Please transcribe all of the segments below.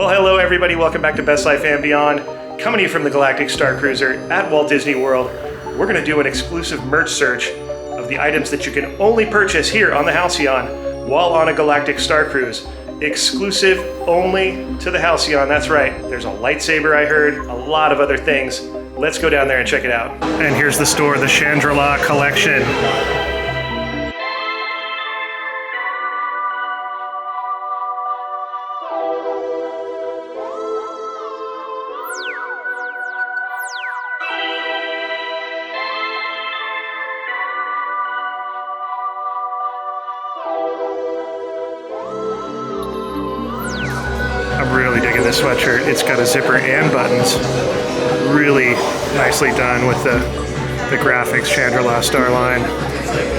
Well, hello everybody, welcome back to Best Life and Beyond. Coming to you from the Galactic Starcruiser at Walt Disney World. We're going to do an exclusive merch search of the items that you can only purchase here on the Halcyon while on a Galactic Starcruise. Exclusive only to the Halcyon, that's right. There's a lightsaber, I heard, a lot of other things. Let's go down there and check it out. And here's the store, the Chandrila collection. I'm really digging this sweatshirt. It's got a zipper and buttons. Really nicely done with the graphics, Chandrila Starline,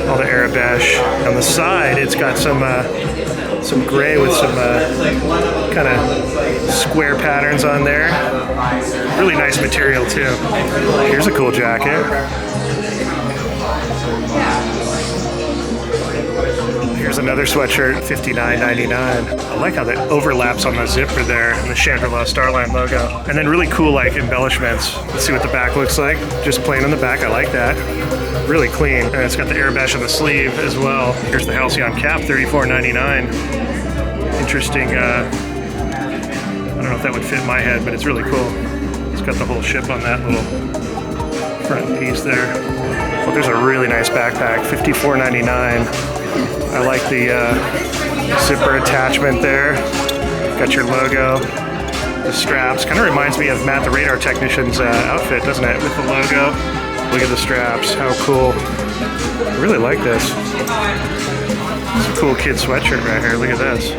all the Arabesh. On the side, it's got some gray with some kind of square patterns on there. Really nice material too. Here's a cool jacket. Here's another sweatshirt, $59.99. I like how that overlaps on the zipper there and the Chandrila Starline logo. And then really cool like embellishments. Let's see what the back looks like. Just plain on the back, I like that. Really clean. And it's got the Arabesh on the sleeve as well. Here's the Halcyon cap, $34.99. Interesting, I don't know if that would fit my head, but it's really cool. It's got the whole ship on that little front piece there. Well, there's a really nice backpack, $54.99. I like the zipper attachment there. Got your logo, the straps. Kind of reminds me of Matt the Radar Technician's outfit, doesn't it? With the logo. Look at the straps, how cool. I really like this. It's a cool kid sweatshirt right here, look at this.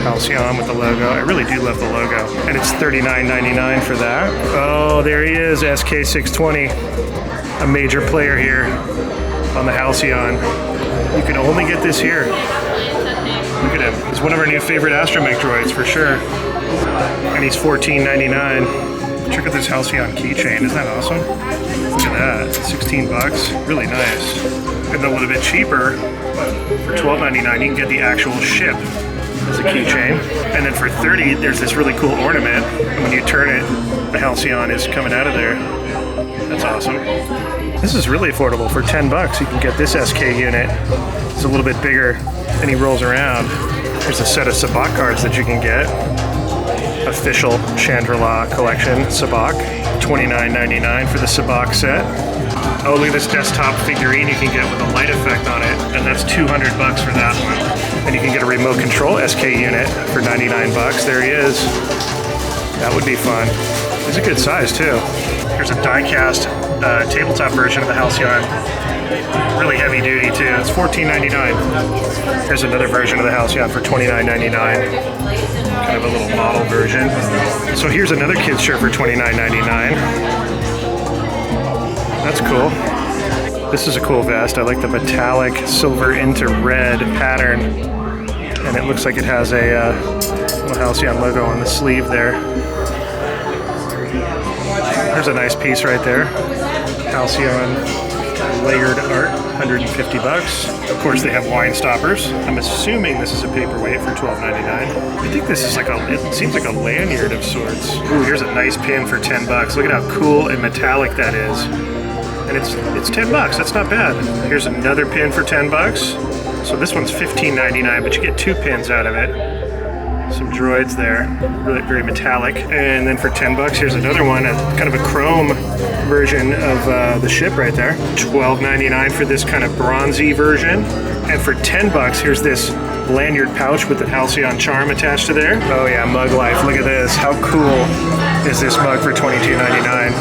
Halcyon with the logo. I really do love the logo. And it's $39.99 for that. Oh, there he is, SK620. A major player here on the Halcyon. You can only get this here. Look at him. He's one of our new favorite astromech droids for sure. And he's $14.99. Check out this Halcyon keychain. Isn't that awesome? Look at that. 16 bucks. Really nice. And a little bit cheaper, for $12.99, you can get the actual ship as a keychain. And then for $30, there's this really cool ornament. And when you turn it, the Halcyon is coming out of there. That's awesome. This is really affordable. For 10 bucks, you can get this SK unit. It's a little bit bigger and he rolls around. There's a set of Sabacc cards that you can get. Official Chandrila collection Sabacc. $29.99 for the Sabacc set. Oh, look at this desktop figurine you can get with a light effect on it. And that's 200 bucks for that one. And you can get a remote control SK unit for 99 bucks. There he is. That would be fun. It's a good size too. Here's a die-cast tabletop version of the Halcyon. Really heavy duty too. It's $14.99. Here's another version of the Halcyon for $29.99. Kind of a little model version. So here's another kid's shirt for $29.99. That's cool. This is a cool vest. I like the metallic silver into red pattern. And it looks like it has a little Halcyon logo on the sleeve there. There's a nice piece right there. Halcyon layered art, 150 bucks. Of course, they have wine stoppers. I'm assuming this is a paperweight for $12.99. I think this is it seems like a lanyard of sorts. Ooh, here's a nice pin for 10 bucks. Look at how cool and metallic that is. And it's 10 bucks, that's not bad. Here's another pin for 10 bucks. So this one's $15.99, but you get 2 pins out of it. Some droids there, really very metallic. And then for 10 bucks, here's another one, kind of a chrome version of the ship right there. $12.99 for this kind of bronzy version. And for 10 bucks, here's this lanyard pouch with the Halcyon charm attached to there. Oh yeah, mug life, look at this. How cool is this mug for $22.99?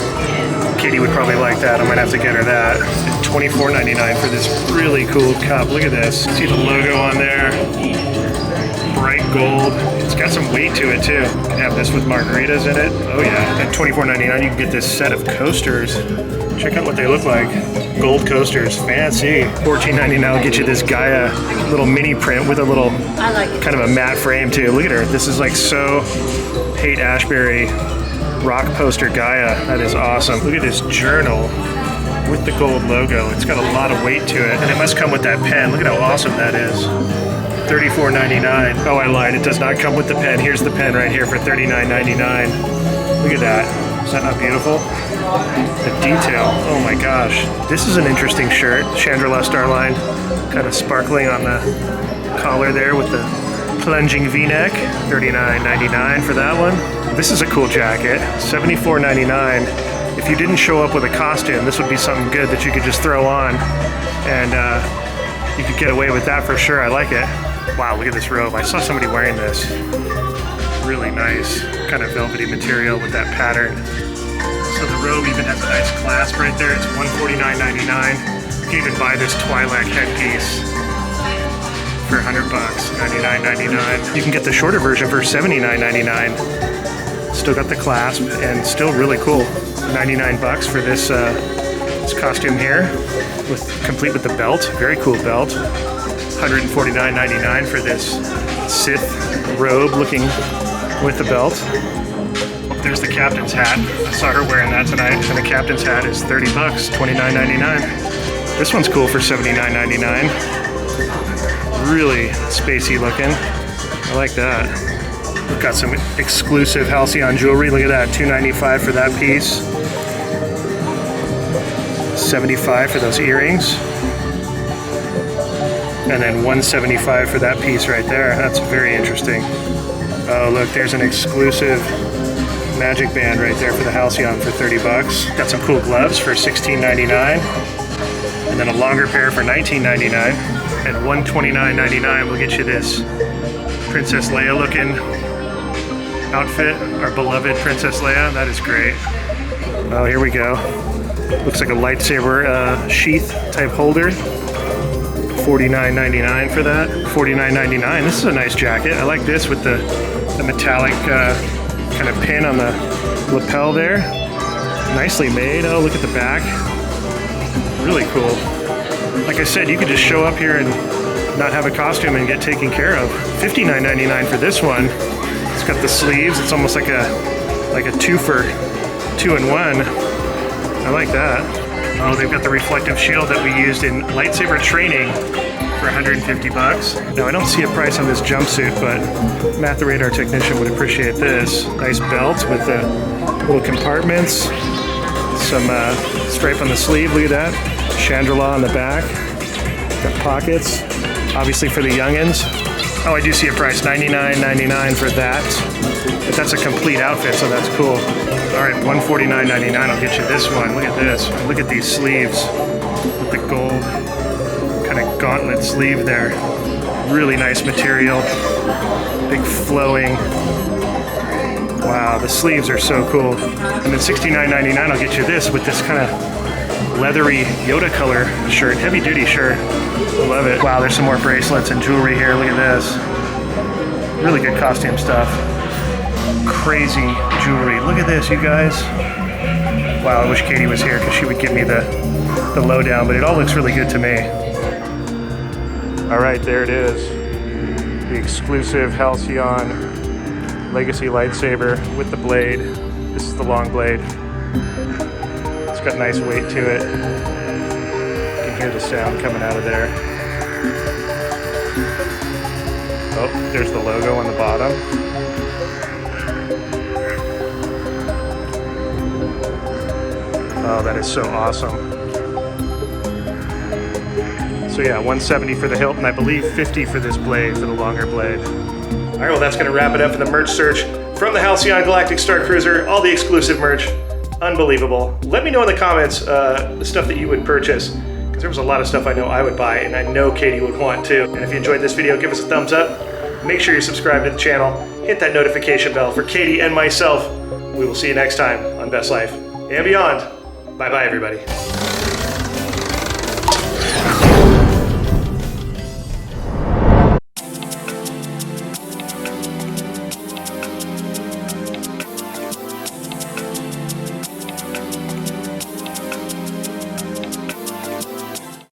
Katie would probably like that. I might have to get her that. $24.99 for this really cool cup. Look at this. See the logo on there. Bright gold. It's got some weight to it too. You can have this with margaritas in it. Oh yeah. At $24.99 you can get this set of coasters. Check out what they look like. Gold coasters. Fancy. $14.99 will get you this Gaia little mini print with a little kind of a matte frame too. Look at her. This is like so Haight-Ashbury rock poster Gaia. That is awesome. Look at this journal with the gold logo. It's got a lot of weight to it. And it must come with that pen. Look at how awesome that is. $34.99. Oh, I lied. It does not come with the pen. Here's the pen right here for $39.99. Look at that. Is that not beautiful? The detail. Oh my gosh. This is an interesting shirt. Chandrila Starline. Kind of sparkling on the collar there with the plunging V-neck. $39.99 for that one. This is a cool jacket. $74.99. If you didn't show up with a costume, this would be something good that you could just throw on, and you could get away with that for sure. I like it. Wow, look at this robe. I saw somebody wearing this. Really nice, kind of velvety material with that pattern. So the robe even has a nice clasp right there. It's $149.99. You can even buy this Twi'lek headpiece for $100, $99.99. You can get the shorter version for $79.99. Still got the clasp and still really cool. $99 for this this costume here, complete with the belt. Very cool belt. $149.99 for this Sith robe looking with the belt. There's the captain's hat. I saw her wearing that tonight, and the captain's hat is $30, $29.99. This one's cool for $79.99. Really spacey looking. I like that. We've got some exclusive Halcyon jewelry. Look at that, $295 for that piece. $75 for those earrings. And then $175 for that piece right there. That's very interesting. Oh, look, there's an exclusive magic band right there for the Halcyon for $30. Got some cool gloves for $16.99. And then a longer pair for $19.99. And $129.99 will get you this Princess Leia looking outfit, our beloved Princess Leia. That is great. Oh, here we go. Looks like a lightsaber sheath type holder. $49.99 for that. $49.99. This is a nice jacket. I like this with the metallic kind of pin on the lapel there. Nicely made. Oh, look at the back. Really cool. Like I said, you could just show up here and not have a costume and get taken care of. $59.99 for this one. It's got the sleeves. It's almost like a two-in-one. I like that. Oh, they've got the reflective shield that we used in lightsaber training for $150. Now, I don't see a price on this jumpsuit, but Matt, the radar technician, would appreciate this. Nice belt with the little compartments. Some stripe on the sleeve. Look at that. Chandrila on the back. Got pockets. Obviously for the youngins. Oh, I do see a price, $99.99 for that. But that's a complete outfit, so that's cool. All right, $149.99, I'll get you this one. Look at this. Look at these sleeves with the gold kind of gauntlet sleeve there. Really nice material. Big flowing. Wow, the sleeves are so cool. And then $69.99, I'll get you this with this kind of leathery Yoda color shirt, heavy duty shirt. I love it. Wow, there's some more bracelets and jewelry here. Look at this. Really good costume stuff. Crazy jewelry. Look at this, you guys. Wow, I wish Katie was here because she would give me the lowdown, but it all looks really good to me. All right, there it is. The exclusive Halcyon Legacy lightsaber with the blade. This is the long blade. It's got nice weight to it. You can hear the sound coming out of there. Oh, there's the logo on the bottom. Oh, that is so awesome. So yeah, $170 for the hilt, and I believe $50 for this blade, for the longer blade. All right, well, that's gonna wrap it up for the merch search from the Halcyon Galactic Starcruiser, all the exclusive merch. Unbelievable. Let me know in the comments the stuff that you would purchase, because there was a lot of stuff I know I would buy, and I know Katie would want too. And if you enjoyed this video, give us a thumbs up. Make sure you subscribe to the channel. Hit that notification bell for Katie and myself. We will see you next time on Best Life and Beyond. Bye-bye, everybody.